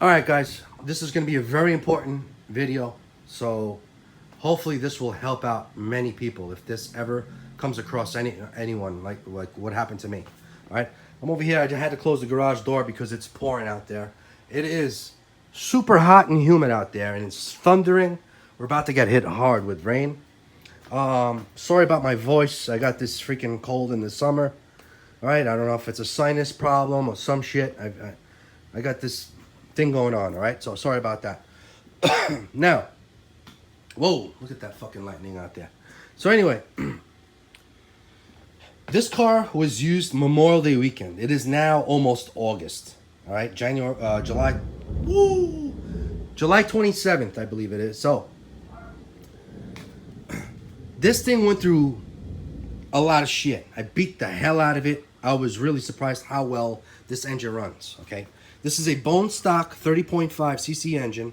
Alright guys, this is going to be a very important video, so hopefully this will help out many people if this ever comes across anyone like what happened to me. Alright, I'm over here. I just had to close the garage door because it's pouring out there. It is super hot and humid out there and it's thundering. We're about to get hit hard with rain. Sorry about my voice. I got this freaking cold in the summer. Alright, I don't know if it's a sinus problem or some shit. I got this thing going on, all right? So sorry about that. Now, whoa, look at that fucking lightning out there. So anyway, this car was used Memorial Day weekend. It is now almost August, all right? July 27th, I believe it is. So this thing went through a lot of shit. I beat the hell out of it. I was really surprised how well this engine runs, okay? This is a bone stock 30.5 cc engine.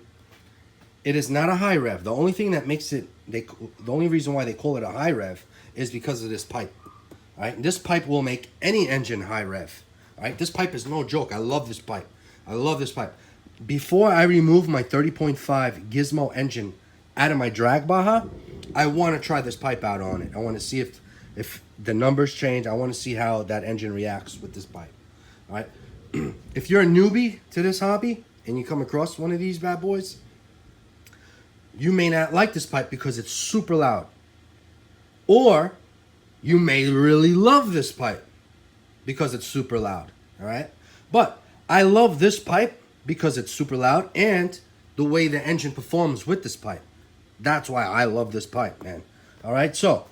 It is not a high rev. The only thing that makes it, the only reason why they call it a high rev is because of this pipe. All right, and this pipe will make any engine high rev. All right, this pipe is no joke. I love this pipe. I love this pipe. Before I remove my 30.5 Gizmo engine out of my drag Baja, I want to try this pipe out on it. I want to see if the numbers change. I want to see how that engine reacts with this pipe. All right. If you're a newbie to this hobby and you come across one of these bad boys, you may not like this pipe because it's super loud. Or you may really love this pipe because it's super loud. All right. But I love this pipe because it's super loud and the way the engine performs with this pipe. That's why I love this pipe, man. All right. So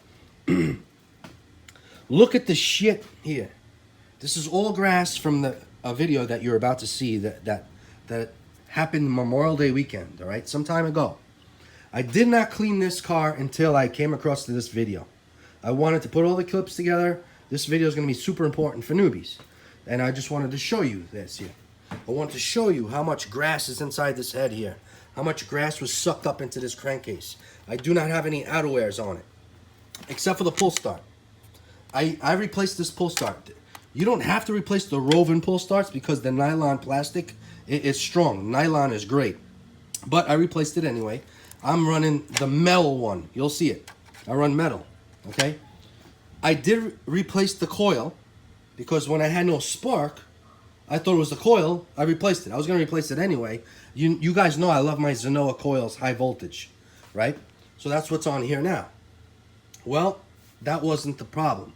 look at the shit here. This is all grass from a video that you're about to see that happened Memorial Day weekend, all right, some time ago. I did not clean this car until I came across to this video. I wanted to put all the clips together. This video is going to be super important for newbies, and I just wanted to show you this here. I want to show you how much grass is inside this head here, how much grass was sucked up into this crankcase. I do not have any outer wears on it, except for the pull start. I replaced this pull start. You don't have to replace the Rovin pull starts because the nylon plastic is strong. Nylon is great. But I replaced it anyway. I'm running the metal one. You'll see it. I run metal. Okay? I did replace the coil because when I had no spark, I thought it was the coil. I replaced it. I was going to replace it anyway. You guys know I love my Zenoa coils high voltage. Right? So that's what's on here now. Well, that wasn't the problem.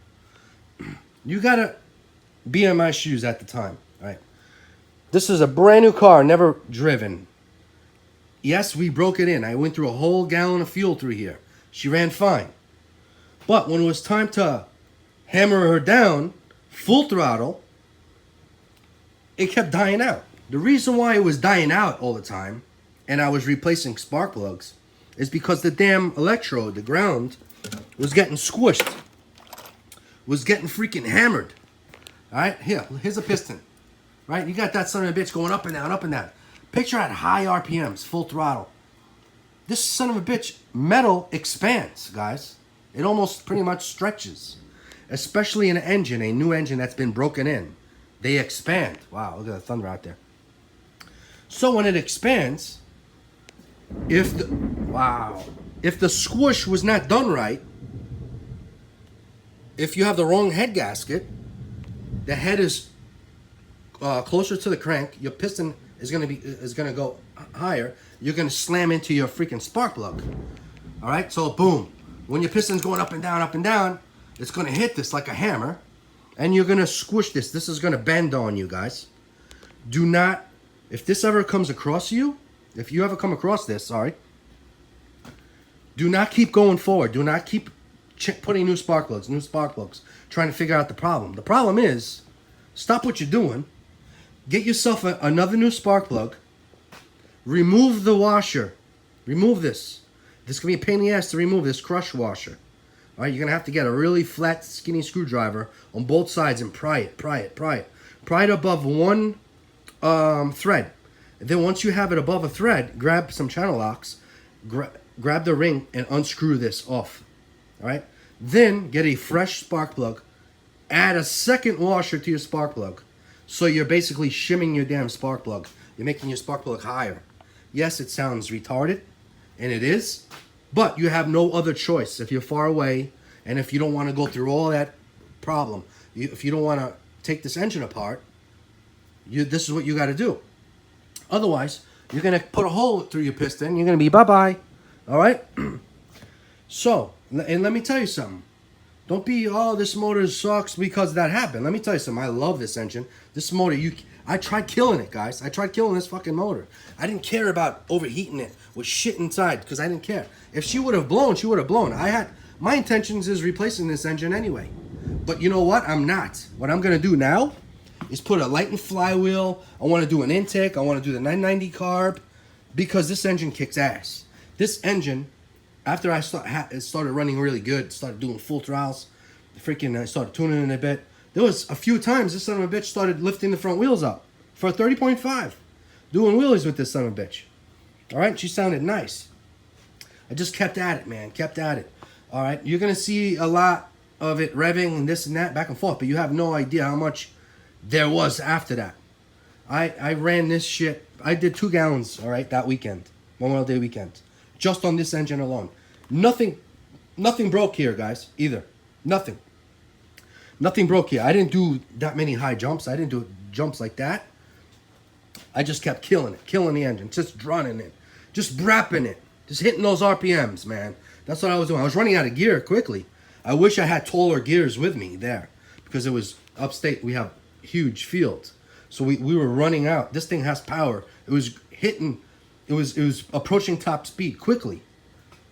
You got to be in my shoes at the time, right? This is a brand new car, never driven. Yes, we broke it in. I went through a whole gallon of fuel through here. She ran fine. But when it was time to hammer her down, full throttle, it kept dying out. The reason why it was dying out all the time, and I was replacing spark plugs, is because the damn electrode, the ground, was getting squished. Was getting freaking hammered. All right, here's a piston, right? You got that son of a bitch going up and down, up and down. Picture at high RPMs, full throttle. This son of a bitch, metal expands, guys. It almost pretty much stretches, especially in an engine, a new engine that's been broken in. They expand. Wow, look at the thunder out there. So when it expands, if the squish was not done right, if you have the wrong head gasket, the head is closer to the crank. Your piston is gonna go higher. You're gonna slam into your freaking spark plug. All right. So boom. When your piston's going up and down, it's gonna hit this like a hammer, and you're gonna squish this. This is gonna bend on you guys. Do not. If this ever comes across you, if you ever come across this, sorry. Do not keep going forward. Do not keep putting new spark plugs, trying to figure out the problem. The problem is, stop what you're doing, get yourself another new spark plug, remove the washer, remove this. This can be a pain in the ass to remove this crush washer. All right, you're gonna have to get a really flat, skinny screwdriver on both sides and pry it above one thread. And then once you have it above a thread, grab some channel locks, grab the ring and unscrew this off. All right. Then get a fresh spark plug, add a second washer to your spark plug. So you're basically shimming your damn spark plug. You're making your spark plug higher. Yes, it sounds retarded, and it is, but you have no other choice. If you're far away, and if you don't want to go through all that problem, if you don't want to take this engine apart, this is what you got to do. Otherwise, you're going to put a hole through your piston. You're going to be bye-bye. All right? So, and let me tell you something. Don't be, oh, this motor sucks because that happened. Let me tell you something. I love this engine. This motor, I tried killing it, guys. I tried killing this fucking motor. I didn't care about overheating it with shit inside because I didn't care. If she would have blown, she would have blown. My intentions is replacing this engine anyway. But you know what? I'm not. What I'm going to do now is put a Lighten flywheel. I want to do an intake. I want to do the 990 carb because this engine kicks ass. This engine, after I started running really good, started doing full trials, I started tuning it a bit. There was a few times this son of a bitch started lifting the front wheels up for a 30.5. Doing wheelies with this son of a bitch. All right? She sounded nice. I just kept at it, man. Kept at it. All right? You're going to see a lot of it revving and this and that back and forth, but you have no idea how much there was after that. I ran this shit. I did 2 gallons, all right, that weekend. Memorial Day weekend. Just on this engine alone. Nothing broke here, guys, either. Nothing broke here. I didn't do that many high jumps. I didn't do jumps like that. I just kept killing the engine, just running it, just brapping it, just hitting those RPMs, man. That's what I was doing. I was running out of gear quickly. I wish I had taller gears with me there because it was upstate. We have huge fields. So we were running out. This thing has power. It was hitting, it was approaching top speed quickly.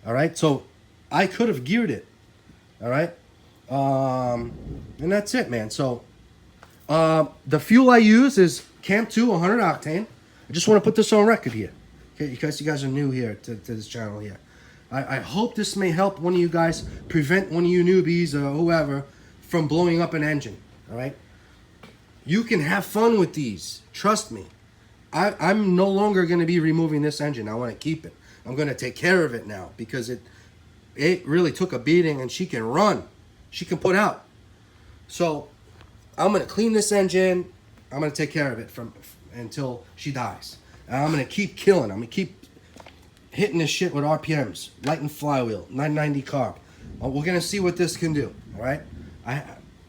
All right, so I could have geared it. All right, and that's it, man. So the fuel I use is Camp 2 100 octane. I just want to put this on record here. Okay, because you guys are new here to this channel here. I hope this may help one of you guys prevent one of you newbies or whoever from blowing up an engine. All right, you can have fun with these. Trust me. I'm no longer going to be removing this engine. I want to keep it. I'm going to take care of it now because it really took a beating and she can run. She can put out. So I'm going to clean this engine. I'm going to take care of it until she dies. And I'm going to keep killing. I'm going to keep hitting this shit with RPMs. Lighten flywheel. 990 carb. We're going to see what this can do. All right?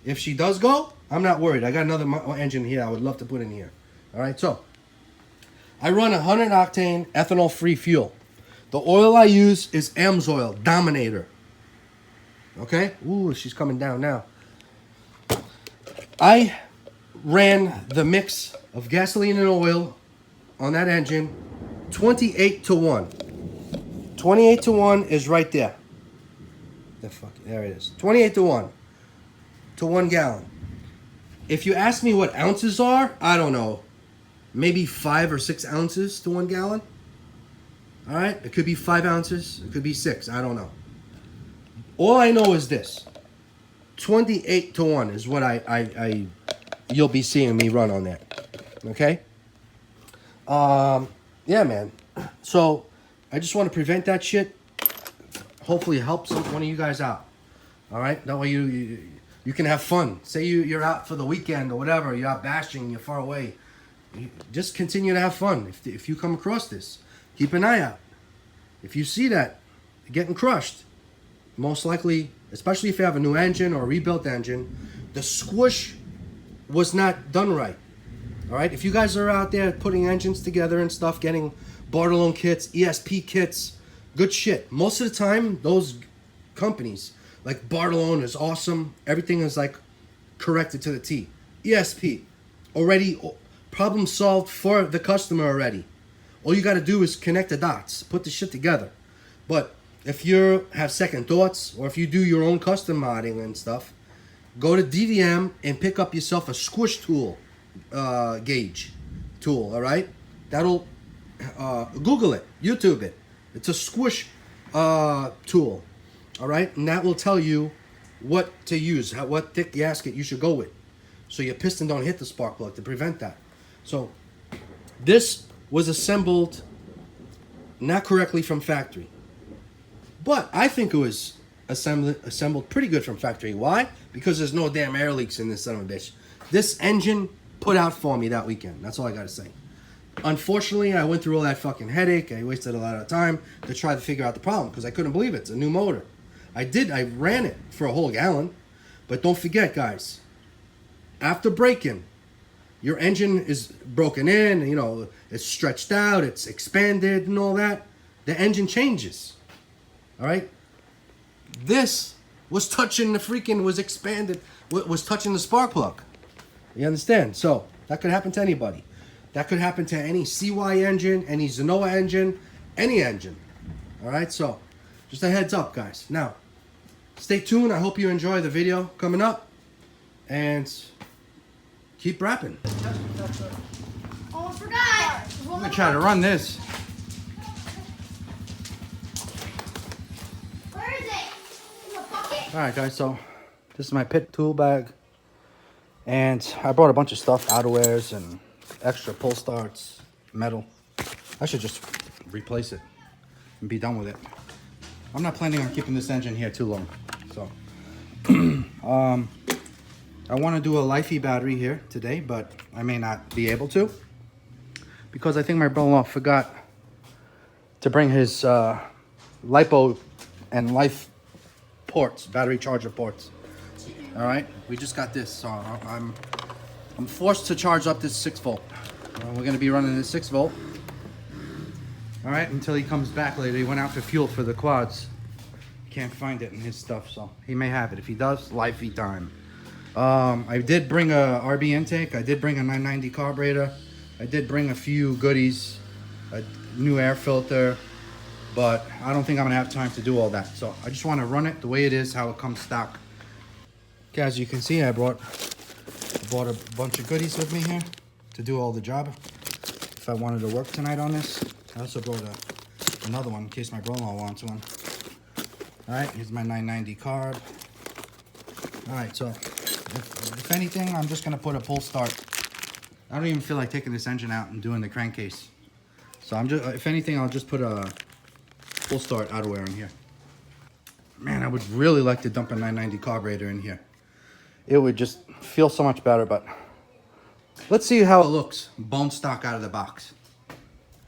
If she does go, I'm not worried. I got another engine here I would love to put in here. All right? So I run 100 octane ethanol free fuel. The oil I use is AMSOIL Dominator. Okay? Ooh, she's coming down now. I ran the mix of gasoline and oil on that engine 28 to 1. 28 to 1 is right there. There it is. 28 to 1. To 1 gallon. If you ask me what ounces are, I don't know. Maybe 5 or 6 ounces to 1 gallon. All right? It could be 5 ounces. It could be 6. I don't know. All I know is this. 28 to 1 is what you'll be seeing me run on that. Okay? Yeah, man. So, I just want to prevent that shit. Hopefully it helps one of you guys out. All right? That way you can have fun. Say you're out for the weekend or whatever. You're out bashing. You're far away. Just continue to have fun. If you come across this, keep an eye out. If you see that getting crushed, most likely, especially if you have a new engine or a rebuilt engine, the squish was not done right. All right? If you guys are out there putting engines together and stuff, getting Bartolone kits, ESP kits, good shit. Most of the time, those companies, like Bartolone is awesome. Everything is like corrected to the T. ESP, already problem solved for the customer already. All you got to do is connect the dots, put the shit together. But if you have second thoughts, or if you do your own custom modding and stuff, go to DDM and pick up yourself a squish tool, gauge tool, all right? That'll, Google it, YouTube it. It's a squish tool, all right? And that will tell you what to use, what thick gasket you should go with. So your piston don't hit the spark plug to prevent that. So this was assembled not correctly from factory. But I think it was assembled pretty good from factory. Why? Because there's no damn air leaks in this son of a bitch. This engine put out for me that weekend. That's all I got to say. Unfortunately, I went through all that fucking headache. I wasted a lot of time to try to figure out the problem because I couldn't believe it. It's a new motor. I ran it for a whole gallon. But don't forget, guys, after braking, your engine is broken in, you know, it's stretched out, it's expanded and all that. The engine changes. All right? This was touching the freaking, was expanded, was touching the spark plug. You understand? So that could happen to anybody. That could happen to any CY engine, any Zenoa engine, any engine. All right? So just a heads up, guys. Now, stay tuned. I hope you enjoy the video coming up. And keep rapping. Oh, I forgot. I'm gonna try to run this. Where is it? In the bucket? All right, guys. So this is my pit tool bag, and I brought a bunch of stuff, outerwears and extra pull starts, metal. I should just replace it and be done with it. I'm not planning on keeping this engine here too long, so I want to do a Lifey battery here today, but I may not be able to because I think my brother-in-law forgot to bring his LiPo and Life ports, battery charger ports. All right, we just got this, so I'm forced to charge up this 6-volt. We're gonna be running this 6-volt. All right, until he comes back later. He went out for fuel for the quads. Can't find it in his stuff, so he may have it. If he does, Lifey time. I did bring a RB intake. I did bring a 990 carburetor. I did bring a few goodies, a new air filter, but I don't think I'm gonna have time to do all that. So I just want to run it the way it is, how it comes stock. Okay, as you can see, I brought a bunch of goodies with me here to do all the job. If I wanted to work tonight on this, I also brought another one in case my brother-in-law wants one. All right, here's my 990 carb. All right, so if anything, I'm just gonna put a pull start. I don't even feel like taking this engine out and doing the crankcase. So I'm just, if anything, I'll just put a pull start outerwear in here. Man, I would really like to dump a 990 carburetor in here. It would just feel so much better, but let's see how it looks bone stock out of the box.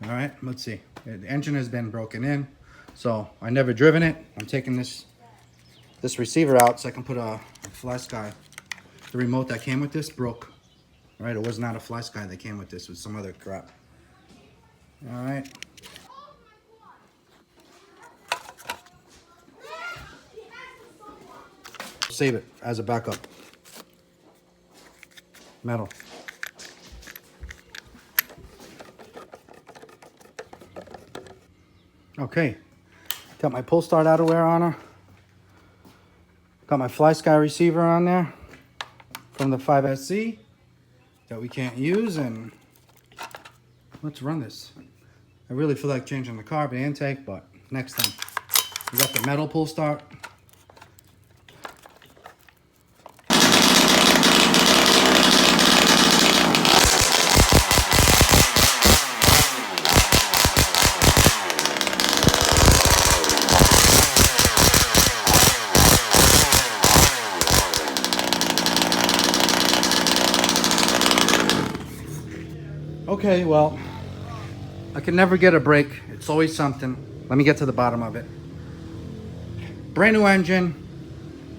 All right, let's see. The engine has been broken in, so I never driven it. I'm taking this receiver out so I can put a FlySky. The remote that came with this broke. All right, it was not a FlySky that came with this. It was some other crap. All right. Save it as a backup. Metal. Okay, got my pull start outerwear on her. Got my FlySky receiver on there from the 5SC that we can't use, and let's run this. I really feel like changing the carb intake, but next time. We got the metal pull start. Okay, well, I can never get a break. It's always something. Let me get to the bottom of it. Brand new engine.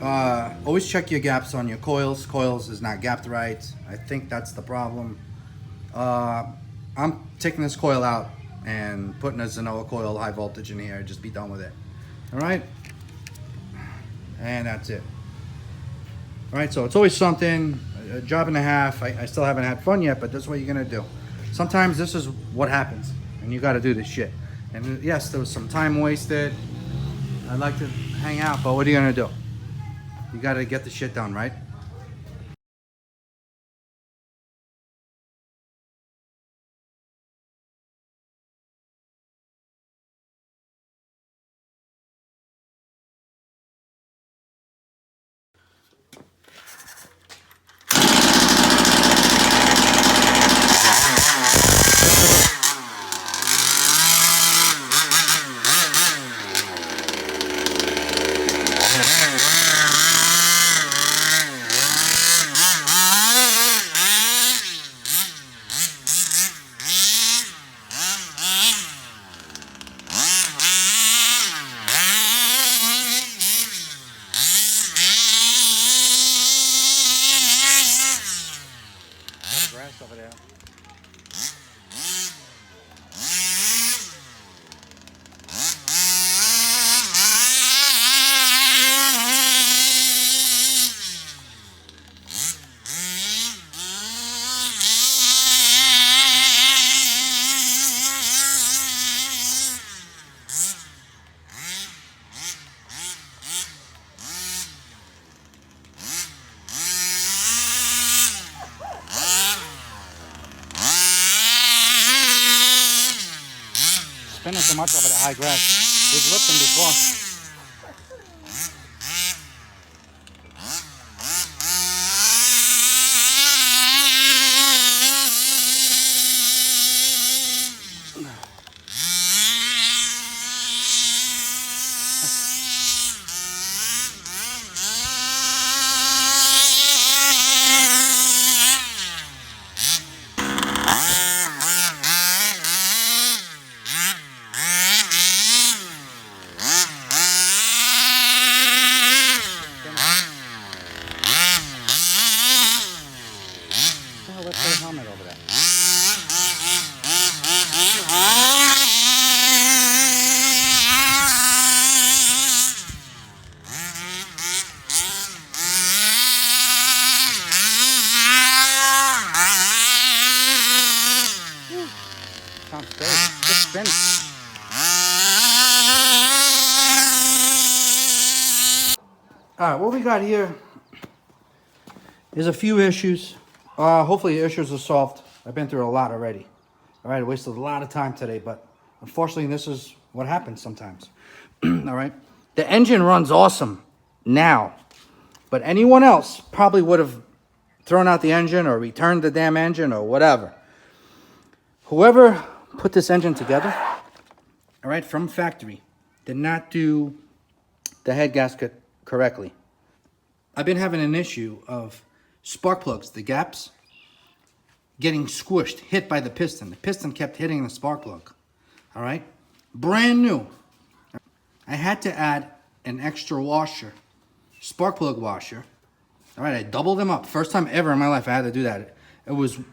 Always check your gaps on your coils. Coils is not gapped right. I think that's the problem. I'm taking this coil out and putting a Zenoa coil high voltage in here. Just be done with it. All right? And that's it. All right, so it's always something. A job and a half. I still haven't had fun yet, but that's what you're gonna do. Sometimes this is what happens, and you got to do this shit. And yes, there was some time wasted. I'd like to hang out, but what are you gonna do? You got to get the shit done, right? spinning so much over the high grass. It was lifting before. Oh, let's put a helmet over there. Sounds crazy. Just spins. All right, what we got here is a few issues. Hopefully the issues are solved. I've been through a lot already. All right, I wasted a lot of time today, but unfortunately this is what happens sometimes. All right, the engine runs awesome now, but anyone else probably would have thrown out the engine or returned the damn engine or whatever. Whoever put this engine together, all right, from factory, did not do the head gasket correctly. I've been having an issue of spark plugs, the gaps, getting squished, hit by the piston. The piston kept hitting the spark plug. All right, brand new. I had to add an extra washer, spark plug washer. All right, I doubled them up. First time ever in my life I had to do that.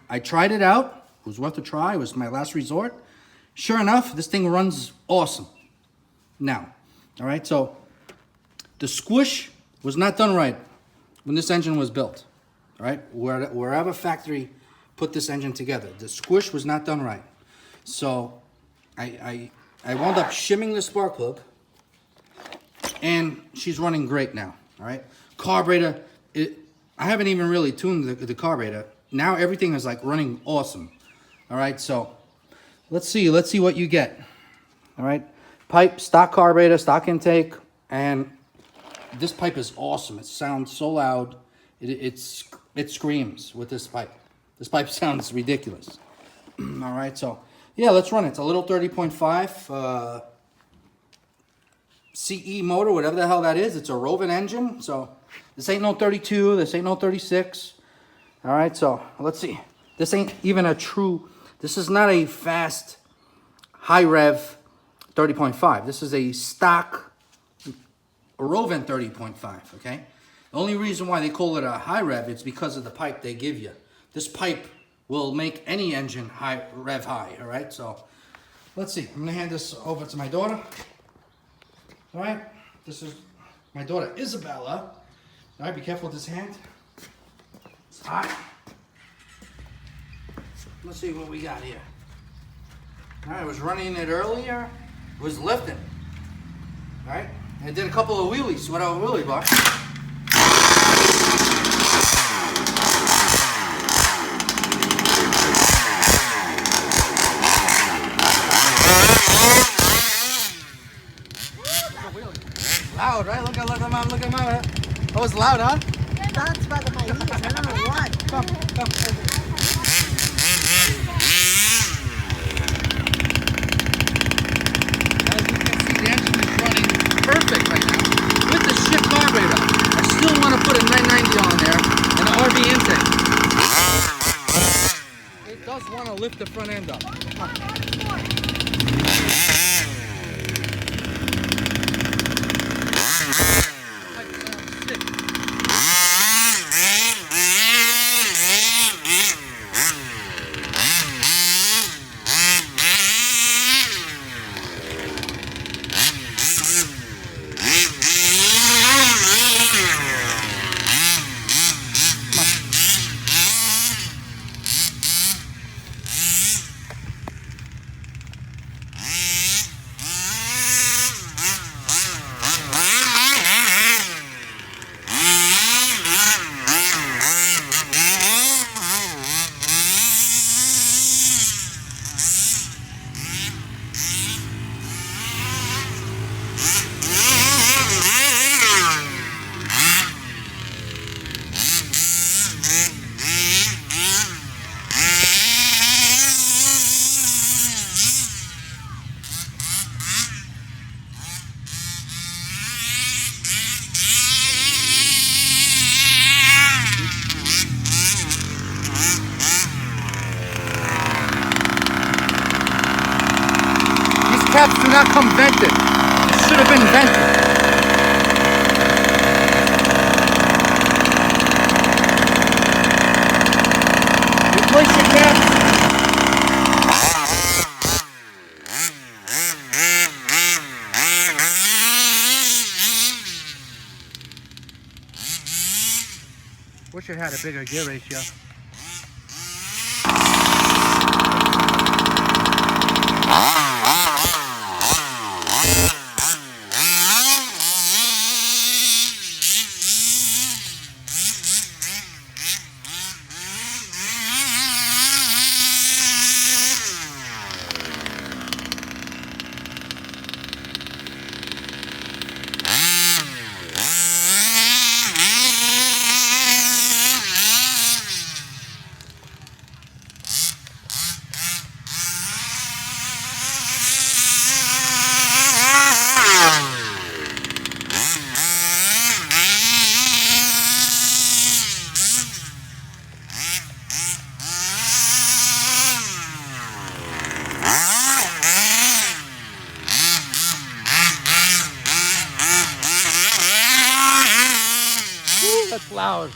I tried it out. It was worth a try. It was my last resort. Sure enough, this thing runs awesome now. All right, so the squish was not done right when this engine was built. All right, wherever factory put this engine together, the squish was not done right. So I wound up shimming the spark plug, and she's running great now. All right, carburetor, I haven't even really tuned the carburetor. Now everything is like running awesome. All right, so let's see what you get. All right, pipe, stock carburetor, stock intake, and this pipe is awesome. It sounds so loud. It screams with this pipe. This pipe sounds ridiculous. All right, so yeah, let's run it. It's a little 30.5 CE motor, whatever the hell that is. It's a Rovan engine. So this ain't no 32. This ain't no 36. All right, so let's see. This ain't even a true. This is not a fast, high rev 30.5. This is a stock Rovan 30.5, okay? The only reason why they call it a high rev is because of the pipe they give you. This pipe will make any engine rev high, all right? So let's see. I'm gonna hand this over to my daughter. All right, this is my daughter Isabella. All right, be careful with this hand. It's hot. Let's see what we got here. All right, I was running it earlier. It was lifting. All right, I did a couple of wheelies without a wheelie bar. Loud, right? Look at mom, look at mom. That was loud, huh? That's by my ears. I don't know why. Come. As you can see, the engine is running perfect right now. With the shift carburetor, I still want to put a 990 on there and an RV intake. It does want to lift the front end up. caps do not come vented. It should have been vented. Replace your caps. Wish it had a bigger gear ratio. That's loud.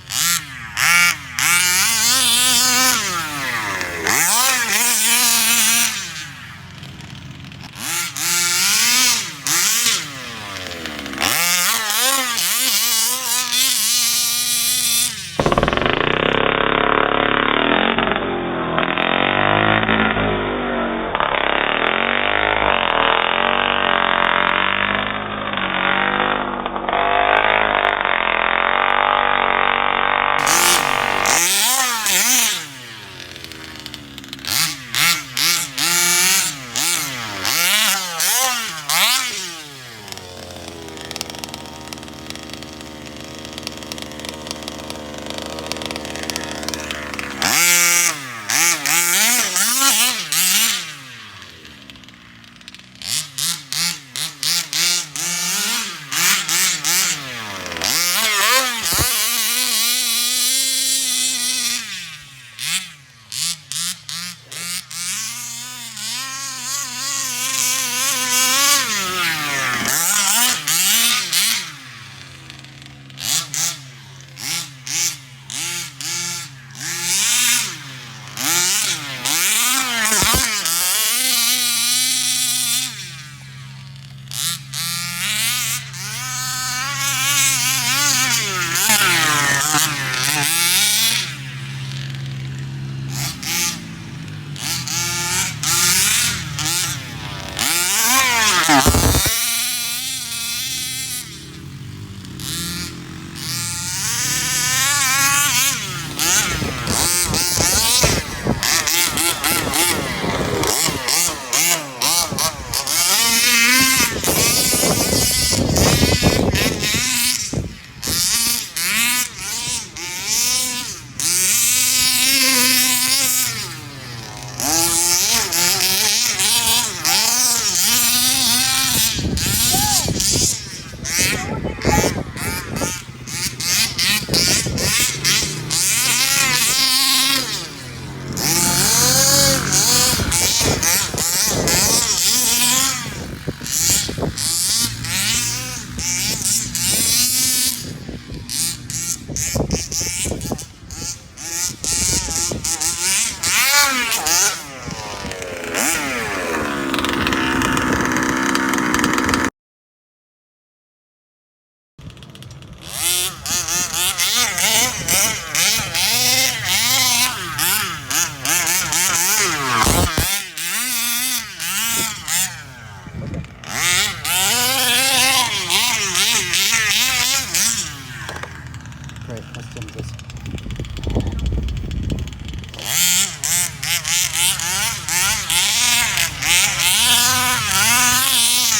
Great, let's dim this.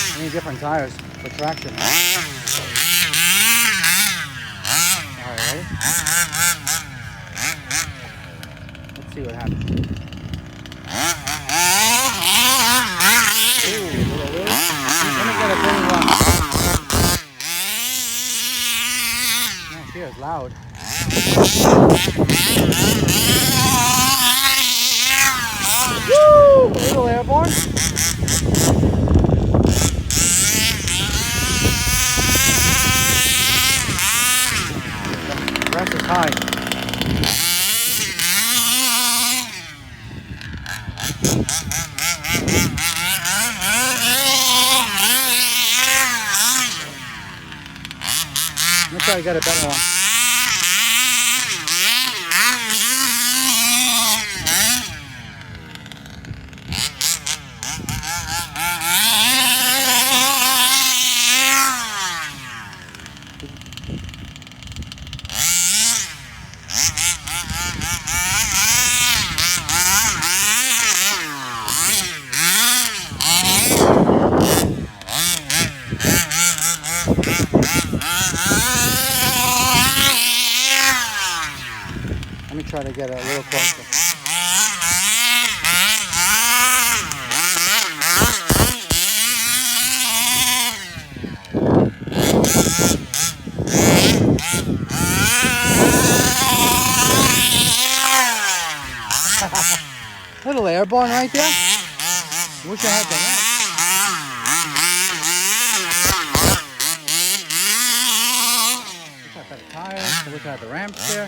I need different tires for traction. Alright. Let's see what happens. Ooh, little wheel. Let me get a big one. Man, she is loud. Woo! A little airborne. try to get a better one. Let me try to get it a little closer. Little airborne right there. Wish I had the ramp. Wish I had the tires. I wish I had the ramps there.